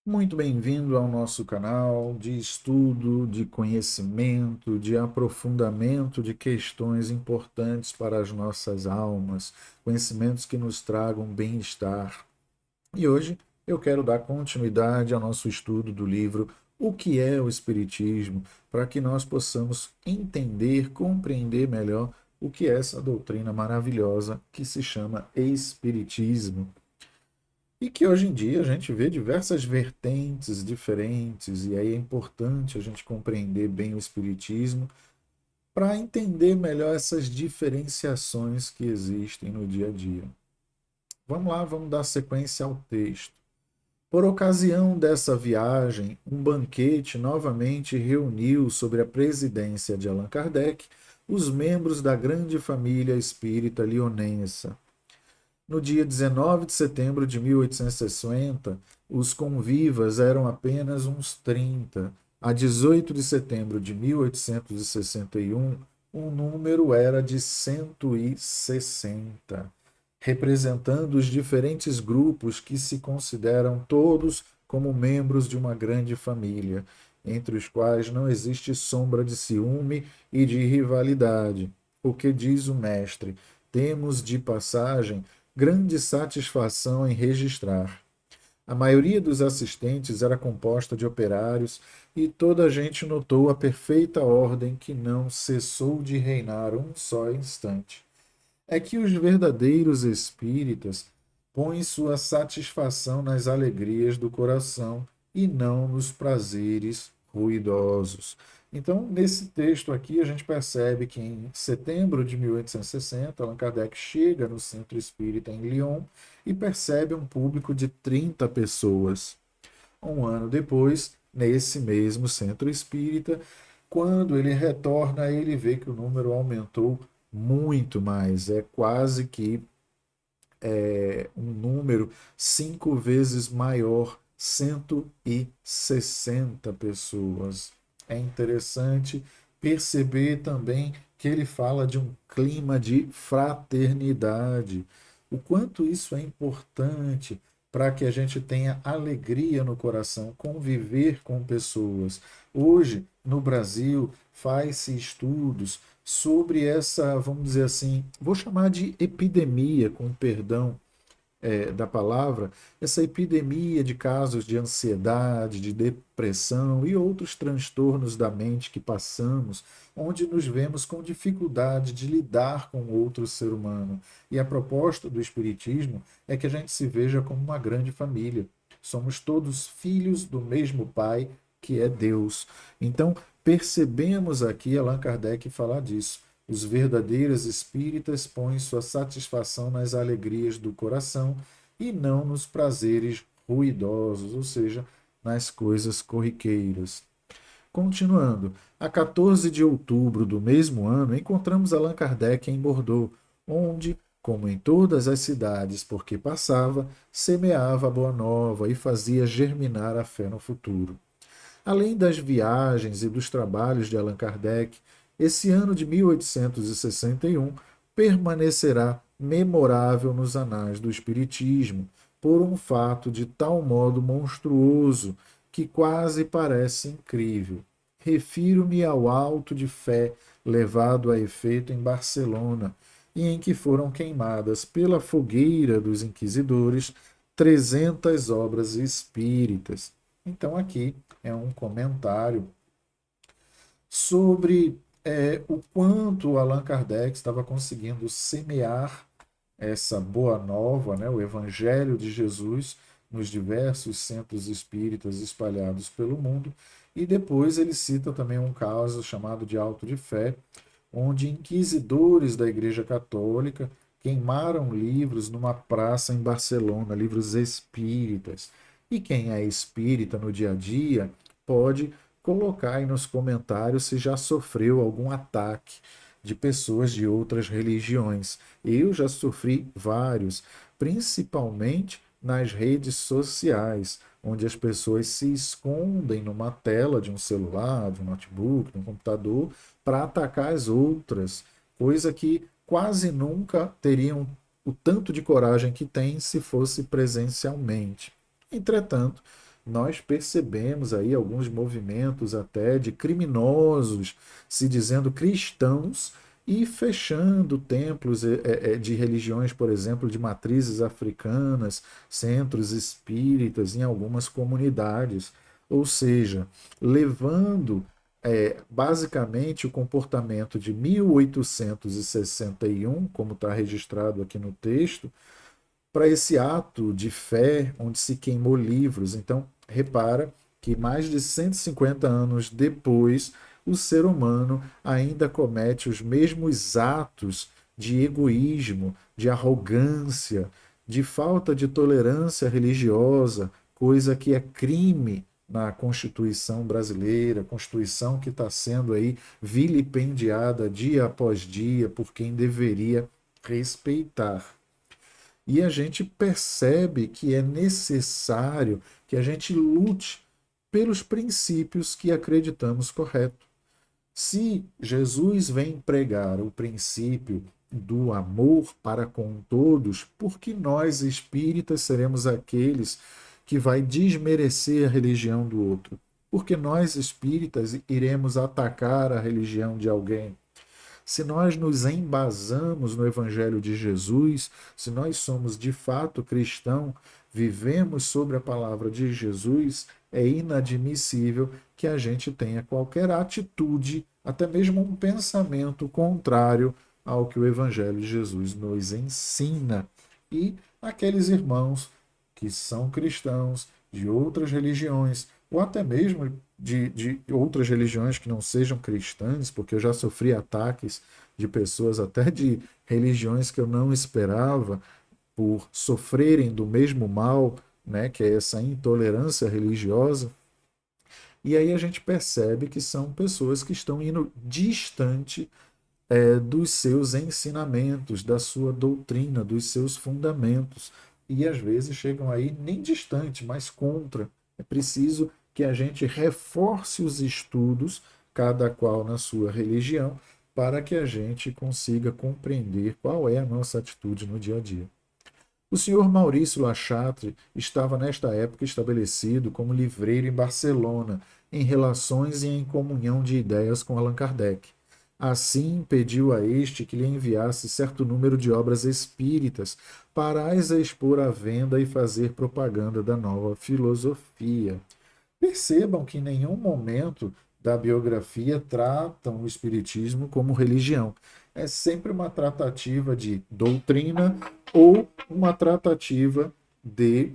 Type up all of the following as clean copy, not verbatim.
Muito bem-vindo ao nosso canal de estudo, de conhecimento, de aprofundamento de questões importantes para as nossas almas, conhecimentos que nos tragam bem-estar. E hoje eu quero dar continuidade ao nosso estudo do livro O que é o Espiritismo, para que nós possamos entender, compreender melhor o que é essa doutrina maravilhosa que se chama Espiritismo. E que hoje em dia a gente vê diversas vertentes diferentes, e aí é importante a gente compreender bem o Espiritismo para entender melhor essas diferenciações que existem no dia a dia. Vamos lá, vamos dar sequência ao texto. Por ocasião dessa viagem, um banquete novamente reuniu, sob a presidência de Allan Kardec, os membros da grande família espírita lionense. No dia 19 de setembro de 1860, os convivas eram apenas uns 30. A 18 de setembro de 1861, o número era de 160, representando os diferentes grupos que se consideram todos como membros de uma grande família, entre os quais não existe sombra de ciúme e de rivalidade. O que diz o mestre? Temos de passagem grande satisfação em registrar. A maioria dos assistentes era composta de operários e toda a gente notou a perfeita ordem que não cessou de reinar um só instante. É que os verdadeiros espíritas põem sua satisfação nas alegrias do coração e não nos prazeres ruidosos. Então, nesse texto aqui, a gente percebe que em setembro de 1860, Allan Kardec chega no Centro Espírita em Lyon e percebe um público de 30 pessoas. Um ano depois, nesse mesmo Centro Espírita, quando ele retorna, ele vê que o número aumentou muito mais. É quase que um número 5 vezes maior, 160 pessoas. É interessante perceber também que ele fala de um clima de fraternidade. O quanto isso é importante para que a gente tenha alegria no coração, conviver com pessoas. Hoje, no Brasil, faz-se estudos sobre essa, vamos dizer assim, vou chamar de epidemia, com perdão da palavra, essa epidemia de casos de ansiedade, de depressão e outros transtornos da mente que passamos, onde nos vemos com dificuldade de lidar com outro ser humano. E a proposta do Espiritismo é que a gente se veja como uma grande família. Somos todos filhos do mesmo Pai, que é Deus. Então, percebemos aqui Allan Kardec falar disso. Os verdadeiros espíritas põem sua satisfação nas alegrias do coração e não nos prazeres ruidosos, ou seja, nas coisas corriqueiras. Continuando, a 14 de outubro do mesmo ano, encontramos Allan Kardec em Bordeaux, onde, como em todas as cidades por que passava, semeava a boa nova e fazia germinar a fé no futuro. Além das viagens e dos trabalhos de Allan Kardec, esse ano de 1861 permanecerá memorável nos anais do Espiritismo por um fato de tal modo monstruoso que quase parece incrível. Refiro-me ao auto de fé levado a efeito em Barcelona, e em que foram queimadas pela fogueira dos inquisidores 300 obras espíritas. Então, aqui é um comentário sobre o quanto Allan Kardec estava conseguindo semear essa boa nova, né, o Evangelho de Jesus, nos diversos centros espíritas espalhados pelo mundo. E depois ele cita também um caso chamado de Auto de Fé, onde inquisidores da Igreja Católica queimaram livros numa praça em Barcelona, livros espíritas. E quem é espírita no dia a dia pode colocar aí nos comentários se já sofreu algum ataque de pessoas de outras religiões. Eu já sofri vários, principalmente nas redes sociais, onde as pessoas se escondem numa tela de um celular, de um notebook, de um computador, para atacar as outras, coisa que quase nunca teriam o tanto de coragem que têm se fosse presencialmente. Entretanto, nós percebemos aí alguns movimentos até de criminosos se dizendo cristãos e fechando templos de religiões, por exemplo, de matrizes africanas, centros espíritas em algumas comunidades. Ou seja, levando basicamente o comportamento de 1861, como está registrado aqui no texto, para esse ato de fé onde se queimou livros. Então, repara que mais de 150 anos depois, o ser humano ainda comete os mesmos atos de egoísmo, de arrogância, de falta de tolerância religiosa, coisa que é crime na Constituição brasileira, Constituição que está sendo aí vilipendiada dia após dia por quem deveria respeitar. E a gente percebe que é necessário que a gente lute pelos princípios que acreditamos correto. Se Jesus vem pregar o princípio do amor para com todos, por que nós espíritas seremos aqueles que vai desmerecer a religião do outro? Porque nós espíritas iremos atacar a religião de alguém? Se nós nos embasamos no Evangelho de Jesus, se nós somos de fato cristãos, vivemos sobre a palavra de Jesus, é inadmissível que a gente tenha qualquer atitude, até mesmo um pensamento contrário ao que o Evangelho de Jesus nos ensina. E aqueles irmãos que são cristãos de outras religiões, ou até mesmo de outras religiões que não sejam cristãs, porque eu já sofri ataques de pessoas até de religiões que eu não esperava por sofrerem do mesmo mal, né, que é essa intolerância religiosa. E aí a gente percebe que são pessoas que estão indo distante dos seus ensinamentos, da sua doutrina, dos seus fundamentos. E às vezes chegam aí nem distante, mas contra. É preciso que a gente reforce os estudos, cada qual na sua religião, para que a gente consiga compreender qual é a nossa atitude no dia a dia. O senhor Maurício Lachatre estava nesta época estabelecido como livreiro em Barcelona, em relações e em comunhão de ideias com Allan Kardec. Assim, pediu a este que lhe enviasse certo número de obras espíritas para as expor à venda e fazer propaganda da nova filosofia. Percebam que em nenhum momento da biografia tratam o espiritismo como religião. É sempre uma tratativa de doutrina ou uma tratativa de,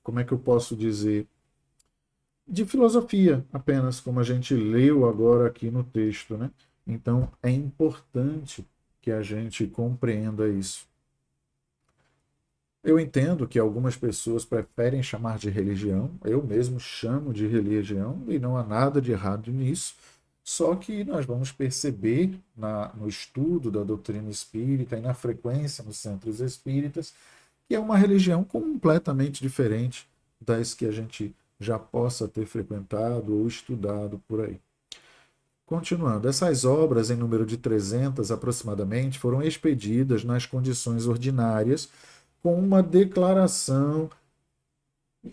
como é que eu posso dizer, de filosofia apenas, como a gente leu agora aqui no texto, né? Então é importante que a gente compreenda isso. Eu entendo que algumas pessoas preferem chamar de religião, eu mesmo chamo de religião e não há nada de errado nisso, só que nós vamos perceber no estudo da doutrina espírita e na frequência nos centros espíritas que é uma religião completamente diferente das que a gente já possa ter frequentado ou estudado por aí. Continuando, essas obras, em número de 300 aproximadamente, foram expedidas nas condições ordinárias, com uma declaração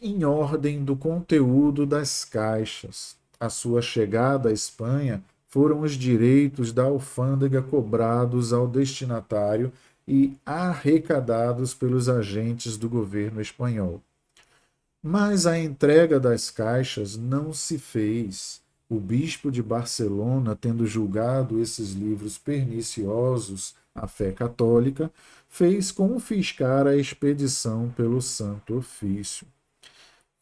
em ordem do conteúdo das caixas. A sua chegada à Espanha foram os direitos da alfândega cobrados ao destinatário e arrecadados pelos agentes do governo espanhol. Mas a entrega das caixas não se fez. O bispo de Barcelona, tendo julgado esses livros perniciosos à fé católica, fez confiscar a expedição pelo Santo Ofício.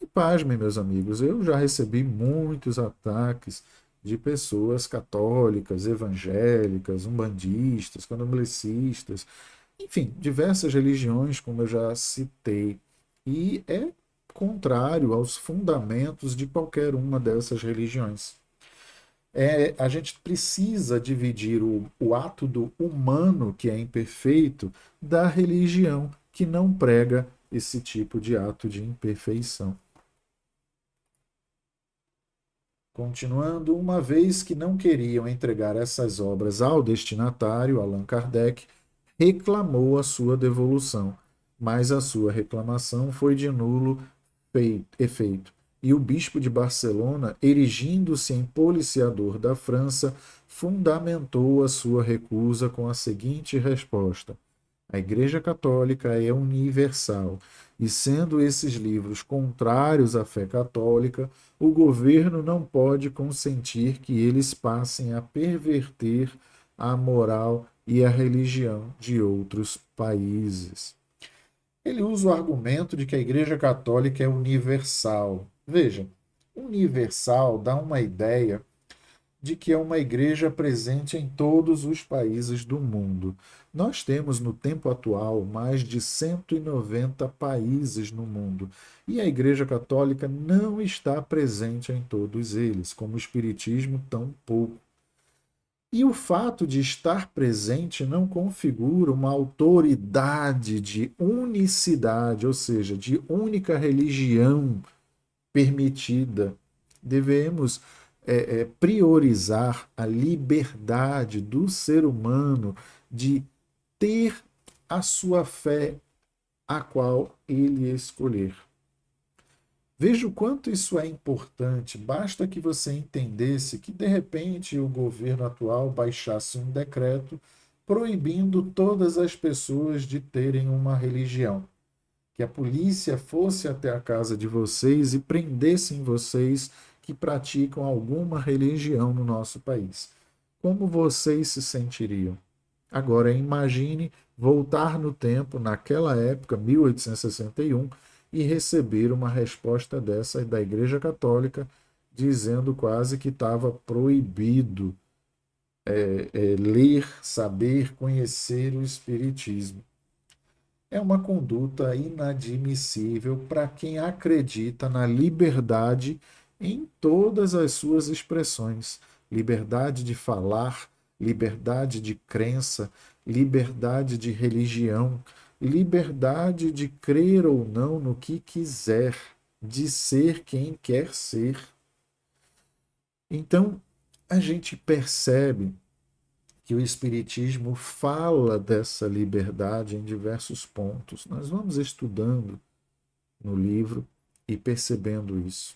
E pasmem, meus amigos, eu já recebi muitos ataques de pessoas católicas, evangélicas, umbandistas, candomblecistas, enfim, diversas religiões, como eu já citei. E é contrário aos fundamentos de qualquer uma dessas religiões. A gente precisa dividir o ato do humano, que é imperfeito, da religião, que não prega esse tipo de ato de imperfeição. Continuando, uma vez que não queriam entregar essas obras ao destinatário, Allan Kardec reclamou a sua devolução. mas a sua reclamação foi de nulo efeito. E o bispo de Barcelona, erigindo-se em policiador da França, fundamentou a sua recusa com a seguinte resposta: a Igreja Católica é universal, e sendo esses livros contrários à fé católica, o governo não pode consentir que eles passem a perverter a moral e a religião de outros países. Ele usa o argumento de que a Igreja Católica é universal. Veja, universal dá uma ideia de que é uma igreja presente em todos os países do mundo. Nós temos, no tempo atual, mais de 190 países no mundo, e a Igreja Católica não está presente em todos eles, como o Espiritismo tampouco. E o fato de estar presente não configura uma autoridade de unicidade, ou seja, de única religião permitida. Devemos priorizar a liberdade do ser humano de ter a sua fé, a qual ele escolher. Veja o quanto isso é importante. Basta que você entendesse que, de repente, o governo atual baixasse um decreto proibindo todas as pessoas de terem uma religião. Que a polícia fosse até a casa de vocês e prendessem vocês que praticam alguma religião no nosso país. Como vocês se sentiriam? Agora imagine voltar no tempo, naquela época, 1861, e receber uma resposta dessa da Igreja Católica, dizendo quase que estava proibido ler, saber, conhecer o Espiritismo. É uma conduta inadmissível para quem acredita na liberdade em todas as suas expressões: liberdade de falar, liberdade de crença, liberdade de religião, liberdade de crer ou não no que quiser, de ser quem quer ser. Então, a gente percebe que o Espiritismo fala dessa liberdade em diversos pontos. Nós vamos estudando no livro e percebendo isso.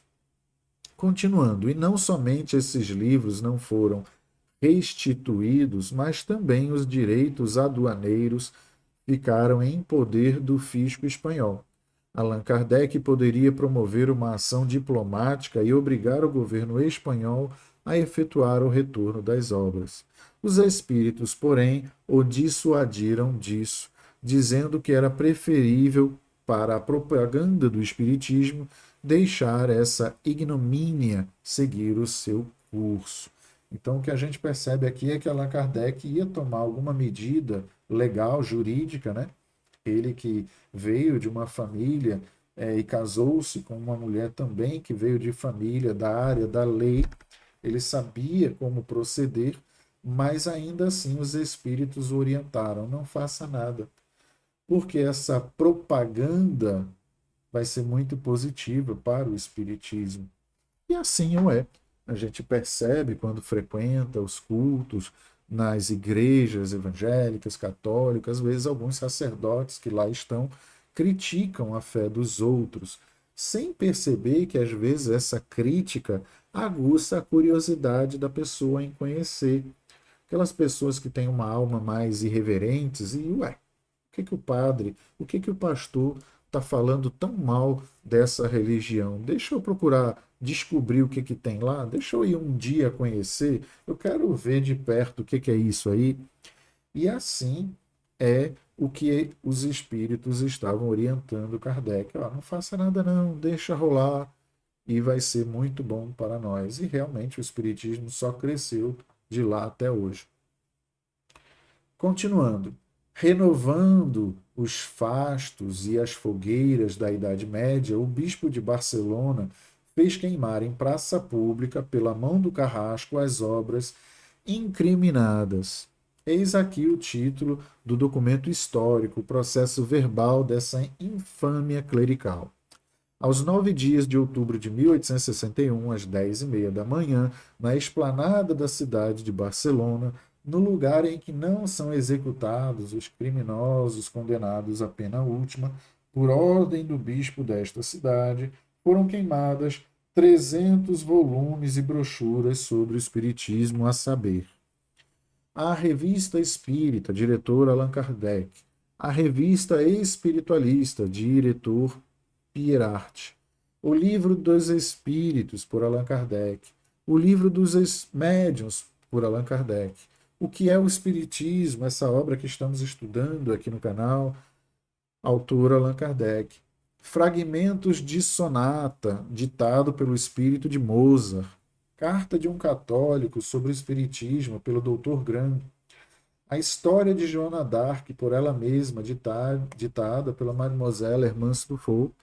Continuando, e não somente esses livros não foram restituídos, mas também os direitos aduaneiros ficaram em poder do fisco espanhol. Allan Kardec poderia promover uma ação diplomática e obrigar o governo espanhol a efetuar o retorno das obras. Os espíritos, porém, o dissuadiram disso, dizendo que era preferível para a propaganda do espiritismo deixar essa ignomínia seguir o seu curso. Então, o que a gente percebe aqui é que Allan Kardec ia tomar alguma medida legal, jurídica, né? Ele que veio de uma família e casou-se com uma mulher também que veio de família da área da lei, ele sabia como proceder, mas ainda assim os espíritos o orientaram: não faça nada, porque essa propaganda vai ser muito positiva para o espiritismo. E assim o é. A gente percebe quando frequenta os cultos nas igrejas evangélicas, católicas, às vezes alguns sacerdotes que lá estão criticam a fé dos outros, sem perceber que às vezes essa crítica aguça a curiosidade da pessoa em conhecer. Aquelas pessoas que têm uma alma mais irreverentes e, ué, o que o padre, o que o pastor está falando tão mal dessa religião? Deixa eu procurar descobrir o que tem lá, deixa eu ir um dia conhecer, eu quero ver de perto o que é isso aí. E assim é o que os espíritos estavam orientando Kardec. Não faça nada não, deixa rolar e vai ser muito bom para nós. E realmente o espiritismo só cresceu de lá até hoje. Continuando, renovando os fastos e as fogueiras da Idade Média, o bispo de Barcelona fez queimar em praça pública, pela mão do carrasco, as obras incriminadas. Eis aqui o título do documento histórico, o processo verbal dessa infâmia clerical. Aos 9 dias de outubro de 1861, às 10h30 da manhã, na esplanada da cidade de Barcelona, no lugar em que não são executados os criminosos condenados à pena última, por ordem do bispo desta cidade, foram queimadas 300 volumes e brochuras sobre o Espiritismo, a saber: a Revista Espírita, diretor Allan Kardec; a Revista Espiritualista, diretor Pierart; o Livro dos Espíritos, por Allan Kardec; o Livro dos Médiuns, por Allan Kardec; o que é o Espiritismo, essa obra que estamos estudando aqui no canal, autor Allan Kardec; fragmentos de sonata, ditado pelo espírito de Mozart; carta de um católico sobre o Espiritismo, pelo Dr. Graham; a história de Joana d'Arc, por ela mesma, ditada pela Mademoiselle Hermance Dufault;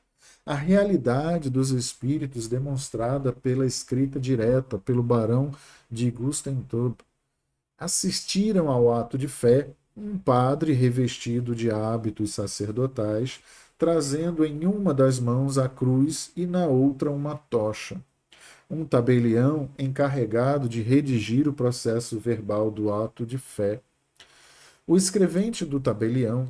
a realidade dos espíritos demonstrada pela escrita direta pelo barão de Gustendorf. Assistiram ao ato de fé um padre revestido de hábitos sacerdotais, trazendo em uma das mãos a cruz e na outra uma tocha; um tabelião encarregado de redigir o processo verbal do ato de fé; o escrevente do tabelião,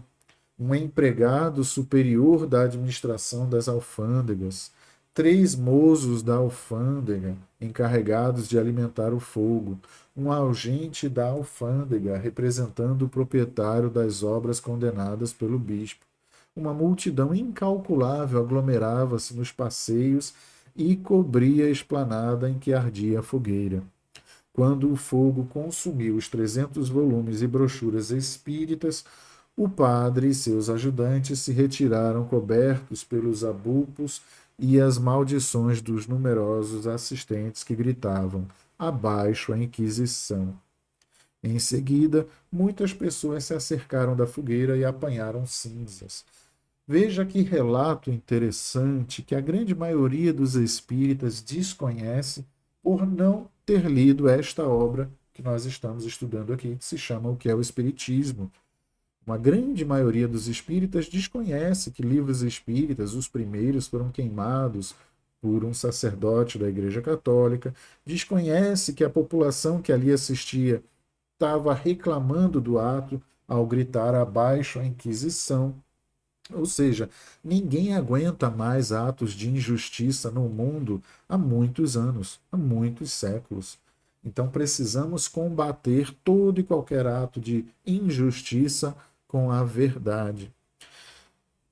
um empregado superior da administração das alfândegas; 3 mozos da alfândega, encarregados de alimentar o fogo; um agente da alfândega, representando o proprietário das obras condenadas pelo bispo. Uma multidão incalculável aglomerava-se nos passeios e cobria a esplanada em que ardia a fogueira. Quando o fogo consumiu os 300 volumes e brochuras espíritas, o padre e seus ajudantes se retiraram cobertos pelos abulpos e as maldições dos numerosos assistentes que gritavam: abaixo a Inquisição! Em seguida, muitas pessoas se acercaram da fogueira e apanharam cinzas. Veja que relato interessante que a grande maioria dos espíritas desconhece por não ter lido esta obra que nós estamos estudando aqui, que se chama O que é o Espiritismo. Uma grande maioria dos espíritas desconhece que livros espíritas, os primeiros, foram queimados por um sacerdote da Igreja Católica, desconhece que a população que ali assistia estava reclamando do ato ao gritar abaixo a Inquisição. Ou seja, ninguém aguenta mais atos de injustiça no mundo há muitos anos, há muitos séculos. Então precisamos combater todo e qualquer ato de injustiça com a verdade.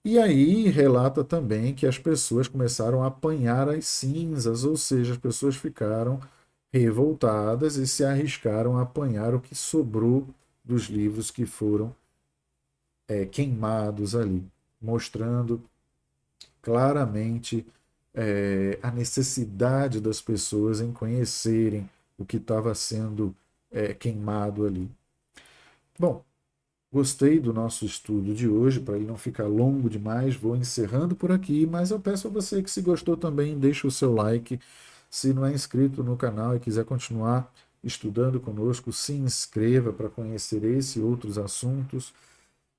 E aí relata também que as pessoas começaram a apanhar as cinzas, ou seja, as pessoas ficaram revoltadas e se arriscaram a apanhar o que sobrou dos livros que foram queimados ali, mostrando claramente a necessidade das pessoas em conhecerem o que estava sendo queimado ali. Bom, gostei do nosso estudo de hoje, para ele não ficar longo demais, vou encerrando por aqui, mas eu peço a você que, se gostou também, deixe o seu like. Se não é inscrito no canal e quiser continuar estudando conosco, se inscreva para conhecer esse e outros assuntos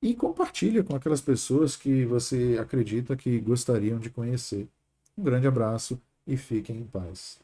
e compartilhe com aquelas pessoas que você acredita que gostariam de conhecer. Um grande abraço e fiquem em paz.